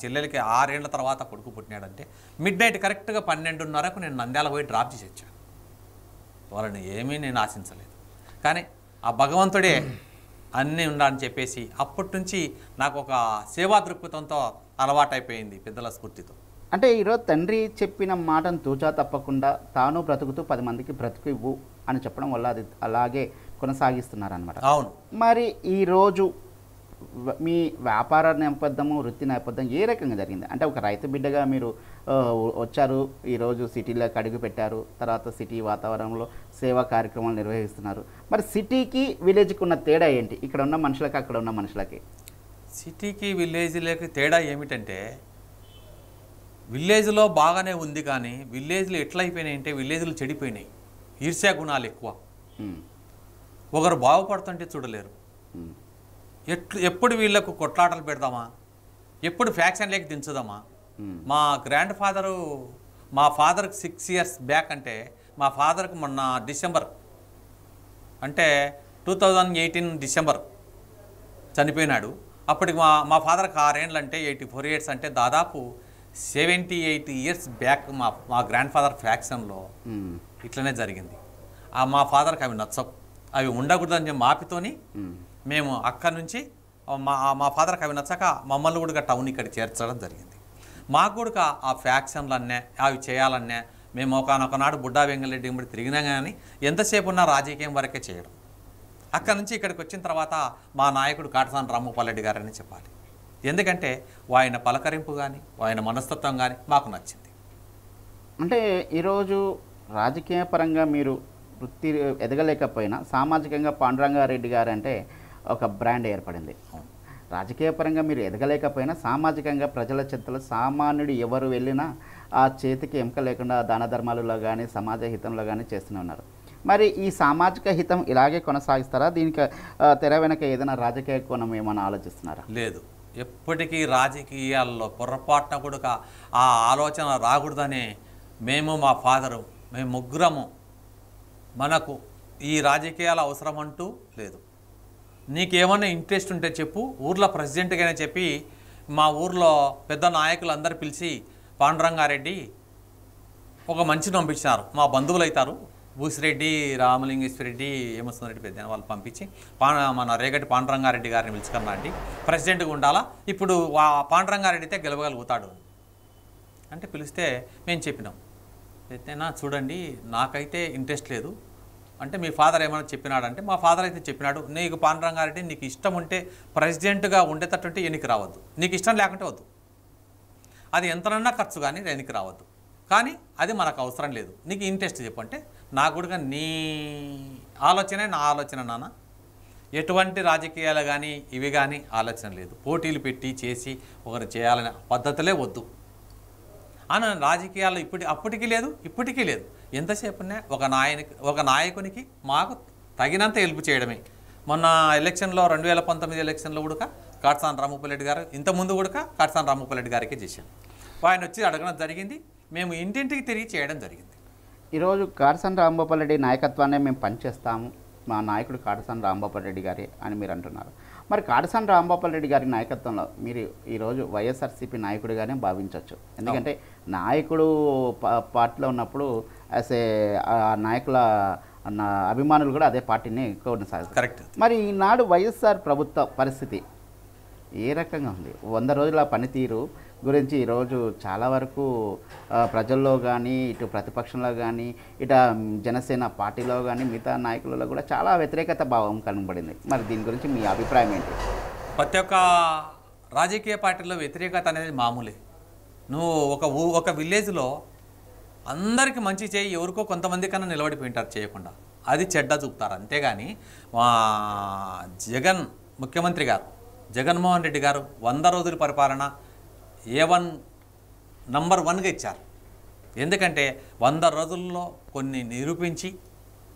చెల్లెలకి 6 ఏళ్ల తర్వాత కొడుకు పుట్టినాడంటే మిడ్ నైట్ కరెక్ట్గా 12:30కు నేను నంద్యాల పోయి డ్రాప్ చేసి వచ్చాను. వాళ్ళని ఏమీ నేను ఆశించలేదు, కానీ ఆ భగవంతుడే అన్నీ ఉండాలని చెప్పేసి అప్పటి నుంచి నాకు ఒక సేవా దృక్పథంతో అలవాటైపోయింది పెద్దల స్ఫూర్తితో. అంటే ఈరోజు తండ్రి చెప్పిన మాటను తూచా తప్పకుండా తాను బ్రతుకుతూ 10 మందికి బ్రతుకు ఇవ్వు అని చెప్పడం వల్ల అది అలాగే కొనసాగిస్తున్నారనమాట. అవును. మరి ఈరోజు మీ వ్యాపార నేపథ్యము, వృత్తి నేపథ్యం ఏ రకంగా జరిగింది? అంటే ఒక రైతు బిడ్డగా మీరు వచ్చారు, ఈరోజు సిటీలోకి అడుగు పెట్టారు, తర్వాత సిటీ వాతావరణంలో సేవా కార్యక్రమాలు నిర్వహిస్తున్నారు. మరి సిటీకి విలేజ్కి ఉన్న తేడా ఏంటి? ఇక్కడ ఉన్న మనుషులకి, అక్కడ ఉన్న మనుషులకి? సిటీకి విలేజ్లోకి తేడా ఏమిటంటే, విలేజ్లో బాగానే ఉంది, కానీ విలేజ్లో ఎట్లయిపోయినాయి అంటే విలేజ్లు చెడిపోయినాయి. ఈర్ష్యా గుణాలు ఎక్కువ. ఒకరు బాగుపడుతుంటే చూడలేరు. ఎప్పుడు వీళ్ళకు కొట్లాటలు పెడదామా, ఎప్పుడు ఫ్యాక్షన్లోకి దించుదామా. మా గ్రాండ్ ఫాదరు, మా ఫాదర్కి 6 years బ్యాక్ అంటే మా ఫాదర్కి మొన్న డిసెంబర్ అంటే 2018 డిసెంబర్ చనిపోయినాడు. అప్పటికి మా ఫాదర్కి 6 ఏళ్ళు అంటే 84 years అంటే దాదాపు 78 years బ్యాక్ మా గ్రాండ్ ఫాదర్ ఫ్యాక్షన్లో ఇట్లనే జరిగింది. మా ఫాదర్కి అవి నచ్చవు, అవి ఉండకూడదని మాపితోని మేము అక్కడి నుంచి మా ఫాదర్కి అవి నచ్చక మమ్మల్ని కూడా టౌన్ ఇక్కడ చేర్చడం జరిగింది. మాకు కూడా ఆ ఫ్యాక్షన్లన్నే అవి చేయాలన్నే మేము ఒకనాడు బుడ్డా వెంగళరెడ్డి కూడా తిరిగినా కానీ ఎంతసేపు ఉన్న రాజకీయం వరకే చేయడం. అక్కడి నుంచి ఇక్కడికి వచ్చిన తర్వాత మా నాయకుడు కాటసాని రామ్మోహన్ రెడ్డి గారని చెప్పాలి. ఎందుకంటే ఆయన పలకరింపు కానీ ఆయన మనస్తత్వం కానీ మాకు నచ్చింది. అంటే ఈరోజు రాజకీయ పరంగా మీరు వృత్తి ఎదగలేకపోయినా సామాజికంగా పాండురంగారెడ్డి గారు అంటే ఒక బ్రాండ్ ఏర్పడింది. రాజకీయ పరంగా మీరు ఎదగలేకపోయినా సామాజికంగా ప్రజల చెంతలో సామాన్యుడు ఎవరు వెళ్ళినా ఆ చేతికి ఎంక లేకుండా దాన ధర్మాలలో కానీ సమాజ హితంలో కానీ చేస్తూనే ఉన్నారు. మరి ఈ సామాజిక హితం ఇలాగే కొనసాగిస్తారా? దీనికి తెర వెనక ఏదైనా రాజకీయ కోణం ఏమైనా ఆలోచిస్తున్నారా? లేదు, ఎప్పటికీ రాజకీయాల్లో పొరపాటున కూడా ఆ ఆలోచన రాకూడదనే మేము మా ఫాదరు మేము ముగ్గురము మనకు ఈ రాజకీయాల అవసరం అంటూ లేదు. నీకేమన్నా ఇంట్రెస్ట్ ఉంటే చెప్పు, ఊర్లో ప్రెసిడెంట్గానే చెప్పి మా ఊర్లో పెద్ద నాయకులు అందరు పిలిచి పాండురంగారెడ్డి ఒక మంచి పంపించినారు. మా బంధువులు అవుతారు, భూసిరెడ్డి, రామలింగేశ్వరరెడ్డి, హేమసుందరెడ్డి పెద్ద వాళ్ళు పంపించి మన రేగటి పాండురంగారెడ్డి గారిని పిలుచుకున్నా అండి, ప్రెసిడెంట్గా ఉండాలా, ఇప్పుడు పాండురంగారెడ్డి అయితే గెలవగలుగుతాడు అంటే పిలిస్తే మేము చెప్పినాం. అయితేనా చూడండి నాకైతే ఇంట్రెస్ట్ లేదు అంటే మీ ఫాదర్ ఏమైనా చెప్పినాడంటే మా ఫాదర్ అయితే చెప్పినాడు, నీకు పాండురంగారెడ్డి నీకు ఇష్టం ఉంటే ప్రెసిడెంట్గా ఉండేటట్టుంటే ఎన్నిక రావద్దు, నీకు ఇష్టం లేకుంటే వద్దు, అది ఎంతనన్నా ఖర్చు కానీ ఎన్నిక రావద్దు, కానీ అది మనకు అవసరం లేదు, నీకు ఇంట్రెస్ట్ చెప్పంటే నాకు కూడా నీ ఆలోచనే నా ఆలోచన నాన్న, ఎటువంటి రాజకీయాలు కానీ ఇవి కానీ ఆలోచన లేదు, పోటీలు పెట్టి చేసి ఒకరు చేయాలనే పద్ధతులే వద్దు అని రాజకీయాలు అప్పటికీ లేదు ఇప్పటికీ లేదు. ఎంతసేపునే ఒక నాయకునికి మాకు తగినంత హెల్ప్ చేయడమే. మొన్న ఎలక్షన్లో 2019 ఎలక్షన్లో కూడా కాటసాని రామ్మోహన్ రెడ్డి గారు, ఇంతకుముందు కూడా కాటసాని రామ్మోహన్ రెడ్డి గారికి చేశాను. ఆయన వచ్చి అడగడం జరిగింది, మేము ఇంటింటికి తిరిగి చేయడం జరిగింది. ఈరోజు కాటసాని రామ్మోహన్ రెడ్డి నాయకత్వాన్ని మేము పనిచేస్తాము, మా నాయకుడు కాటసాని రామ్మోహన్ రెడ్డి గారి అని మీరు అంటున్నారు. మరి కాటసాని రామ్మోహన్ రెడ్డి గారి నాయకత్వంలో మీరు ఈరోజు వైఎస్ఆర్సీపీ నాయకుడిగానే భావించవచ్చు. ఎందుకంటే నాయకుడు పార్టీలో ఉన్నప్పుడు యాజ్ ఏ నాయకుల అభిమానులు కూడా అదే పార్టీని ఎక్కువ కొనసాగుతారు. కరెక్ట్. మరి ఈనాడు వైఎస్ఆర్ ప్రభుత్వ పరిస్థితి ఏ రకంగా ఉంది? 100 రోజుల పనితీరు గురించి ఈరోజు చాలా వరకు ప్రజల్లో కానీ ఇటు ప్రతిపక్షంలో కానీ ఇటు జనసేన పార్టీలో కానీ మిగతా నాయకులలో కూడా చాలా వ్యతిరేకత భావం కనబడింది. మరి దీని గురించి మీ అభిప్రాయం ఏంటి? ప్రతి ఒక్క రాజకీయ పార్టీలో వ్యతిరేకత అనేది మామూలే. నువ్వు ఒక విలేజ్లో అందరికీ మంచి చేయి, ఎవరికో కొంతమంది కన్నా నిలబడిపోయింటారు చేయకుండా, అది చెడ్డ చూపుతారు. అంతేగాని ముఖ్యమంత్రి గారు జగన్మోహన్ రెడ్డి గారు 100 రోజుల పరిపాలన A1 నంబర్ 1గా ఇచ్చారు. ఎందుకంటే 100 రోజుల్లో కొన్ని నిరూపించి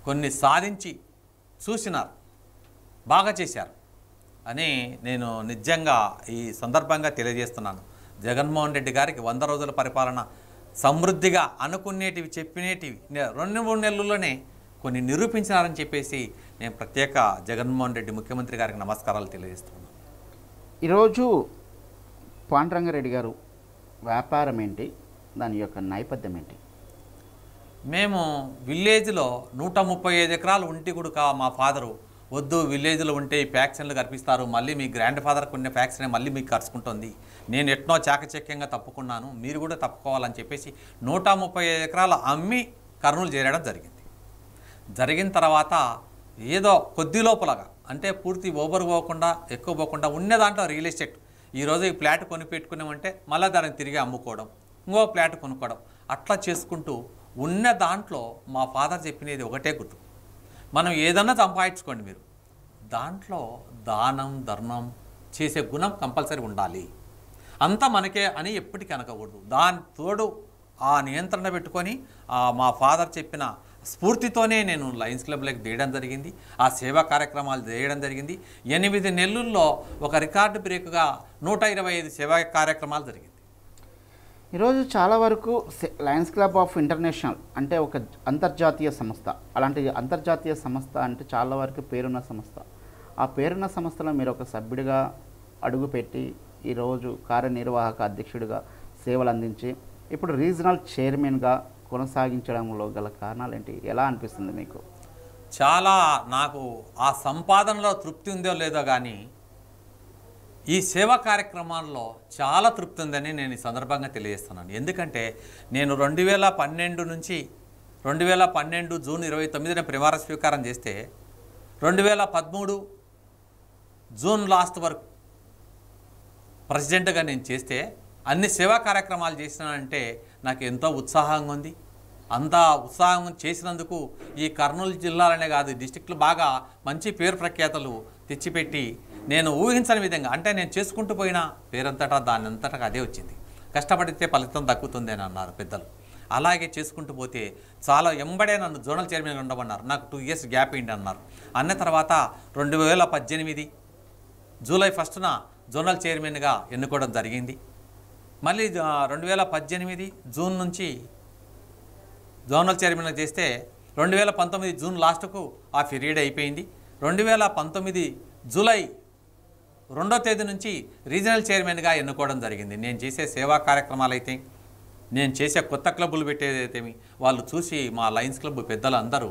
కొన్ని సాధించి చూసినారు, బాగా చేశారు అని నేను నిజంగా ఈ సందర్భంగా తెలియజేస్తున్నాను. జగన్మోహన్ రెడ్డి గారికి 100 రోజుల పరిపాలన సమృద్ధిగా అనుకునేటివి చెప్పినేటివి 2-3 నెలల్లోనే కొన్ని నిరూపించినారని చెప్పేసి నేను ప్రత్యేక జగన్మోహన్ రెడ్డి ముఖ్యమంత్రి గారికి నమస్కారాలు తెలియజేస్తున్నాను. ఈరోజు పాండురంగారెడ్డి గారు వ్యాపారం ఏంటి, దాని యొక్క నేపథ్యం ఏంటి? మేము విలేజ్లో 135 ఎకరాలు ఉంటి కూడా మా ఫాదరు వద్దు, విలేజ్లో ఉంటే ఈ ఫ్యాక్షన్లు కనిపిస్తారు, మళ్ళీ మీ గ్రాండ్ ఫాదర్కి ఉన్న ఫ్యాక్షన్ మళ్ళీ మీకు కరుచుకుంటుంది, నేను ఎట్నో చాకచక్యంగా తప్పుకున్నాను, మీరు కూడా తప్పుకోవాలని చెప్పేసి 135 ఎకరాలు అమ్మి కర్నూలు చేరడం జరిగిన తర్వాత ఏదో కొద్ది లోపలగా అంటే పూర్తి ఓవర్ పోకుండా ఎక్కువ పోకుండా ఉన్న దాంట్లో రియల్ ఎస్టేట్, ఈరోజు ఈ ఫ్లాట్ కొని పెట్టుకున్నామంటే మళ్ళీ దాన్ని తిరిగి అమ్ముకోవడం, ఇంకో ఫ్లాట్ కొనుక్కోవడం, అట్లా చేసుకుంటూ ఉన్న దాంట్లో మా ఫాదర్ చెప్పినది ఒకటే గుర్తు, మనం ఏదన్నా సంపాదించుకోండి, మీరు దాంట్లో దానం ధర్మం చేసే గుణం కంపల్సరీ ఉండాలి, అంతా మనకే అని ఎప్పటికీ అనకూడదు. దాని తోడు ఆ నియంత్రణ పెట్టుకొని మా ఫాదర్ చెప్పిన స్ఫూర్తితోనే నేను లయన్స్ క్లబ్లోకి తీయడం జరిగింది, ఆ సేవా కార్యక్రమాలు చేయడం జరిగింది. 8 నెలల్లో ఒక రికార్డు బ్రేక్గా 125 సేవా కార్యక్రమాలు జరిగింది. ఈరోజు చాలా వరకు లయన్స్ క్లబ్ ఆఫ్ ఇంటర్నేషనల్ అంటే ఒక అంతర్జాతీయ సంస్థ, అలాంటి అంతర్జాతీయ సంస్థ అంటే చాలా వరకు పేరున్న సంస్థ. ఆ పేరున్న సంస్థలో మీరు ఒక సభ్యుడిగా అడుగుపెట్టి ఈరోజు కార్యనిర్వాహక అధ్యక్షుడిగా సేవలు అందించి ఇప్పుడు రీజనల్ చైర్మన్గా కొనసాగించడంలో గల కారణాలు ఏంటి? ఎలా అనిపిస్తుంది మీకు? చాలా నాకు ఆ సంపాదనలో తృప్తి ఉందో లేదో కానీ ఈ సేవా కార్యక్రమాల్లో చాలా తృప్తి ఉందని నేను ఈ సందర్భంగా తెలియజేస్తున్నాను. ఎందుకంటే నేను 2012 నుంచి 2012 జూన్ 29న ప్రమాణ స్వీకారం చేస్తే 2013 జూన్ లాస్ట్ వరకు ప్రెసిడెంట్గా నేను చేస్తే అన్ని సేవా కార్యక్రమాలు చేసినానంటే నాకు ఎంతో ఉత్సాహంగా ఉంది. అంత ఉత్సాహం చేసినందుకు ఈ కర్నూలు జిల్లాలనే కాదు డిస్టిక్లు బాగా మంచి పేరు ప్రఖ్యాతలు తెచ్చిపెట్టి నేను ఊహించని విధంగా అంటే నేను చేసుకుంటూ పోయిన పేరంతటా దాని అంతటా అదే వచ్చింది. కష్టపడితే ఫలితం దక్కుతుంది అని అన్నారు పెద్దలు. అలాగే చేసుకుంటూ పోతే చాలా ఎంబడే నన్ను జోనల్ చైర్మన్ ఉండమన్నారు. నాకు 2 years గ్యాప్ ఏంటి అన్నారు. అన్న తర్వాత 2018 జూలై 1న జోనల్ చైర్మన్గా ఎన్నుకోవడం జరిగింది. మళ్ళీ 2018 జూన్ నుంచి జోనల్ చైర్మన్గా చేస్తే 2019 జూన్ లాస్ట్కు ఆ పీరియడ్ అయిపోయింది. 2019 జూలై 2వ తేదీ నుంచి రీజనల్ చైర్మన్గా ఎన్నుకోవడం జరిగింది. నేను చేసే సేవా కార్యక్రమాలు అయితే, నేను చేసే కొత్త క్లబ్బులు పెట్టేదైతేమి వాళ్ళు చూసి మా లయన్స్ క్లబ్ పెద్దలు అందరూ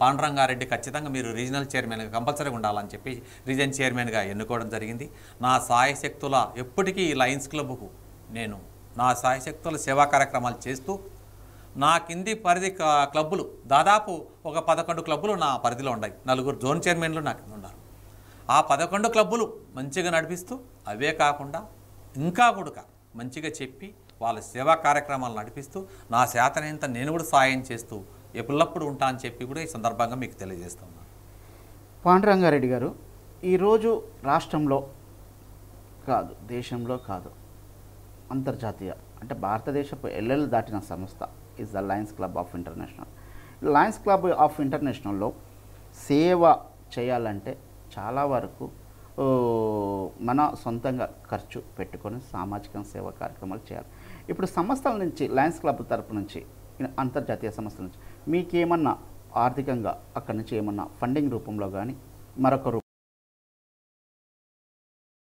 పాండురంగారెడ్డి ఖచ్చితంగా మీరు రీజనల్ చైర్మన్గా కంపల్సరీగా ఉండాలని చెప్పి రీజనల్ చైర్మన్గా ఎన్నుకోవడం జరిగింది. నా సాయశక్తుల ఎప్పటికీ లయన్స్ క్లబ్కు నేను నా సాయశక్తుల సేవా కార్యక్రమాలు చేస్తూ నా కింది పరిధి క్లబ్బులు దాదాపు ఒక 11 క్లబ్బులు నా పరిధిలో ఉన్నాయి. 4 జోన్ చైర్మన్లు నా కింద ఉన్నారు. ఆ 11 క్లబ్బులు మంచిగా నడిపిస్తూ అవే కాకుండా ఇంకా కూడా మంచిగా చెప్పి వాళ్ళ సేవా కార్యక్రమాలు నడిపిస్తూ నా శాతనంత నేను కూడా సాయం చేస్తూ ఎప్పుడప్పుడు ఉంటా అని చెప్పి కూడా ఈ సందర్భంగా మీకు తెలియజేస్తున్నాను. పాండురంగారెడ్డి గారు, ఈరోజు రాష్ట్రంలో కాదు దేశంలో కాదు అంతర్జాతీయ అంటే భారతదేశపు ఎల్లెలు దాటిన సంస్థ is the lions club of international. Lions club of ఇంటర్నేషనల్లో సేవ చేయాలంటే చాలా వరకు మన సొంతంగా ఖర్చు పెట్టుకొని సామాజిక సేవా కార్యక్రమాలు చేయాలి. ఇప్పుడు సంస్థల నుంచి లయన్స్ క్లబ్ తరపు నుంచి అంతర్జాతీయ సంస్థల నుంచి మీకేమన్నా ఆర్థికంగా అక్కడి నుంచి ఏమన్నా ఫండింగ్ రూపంలో కానీ మరొక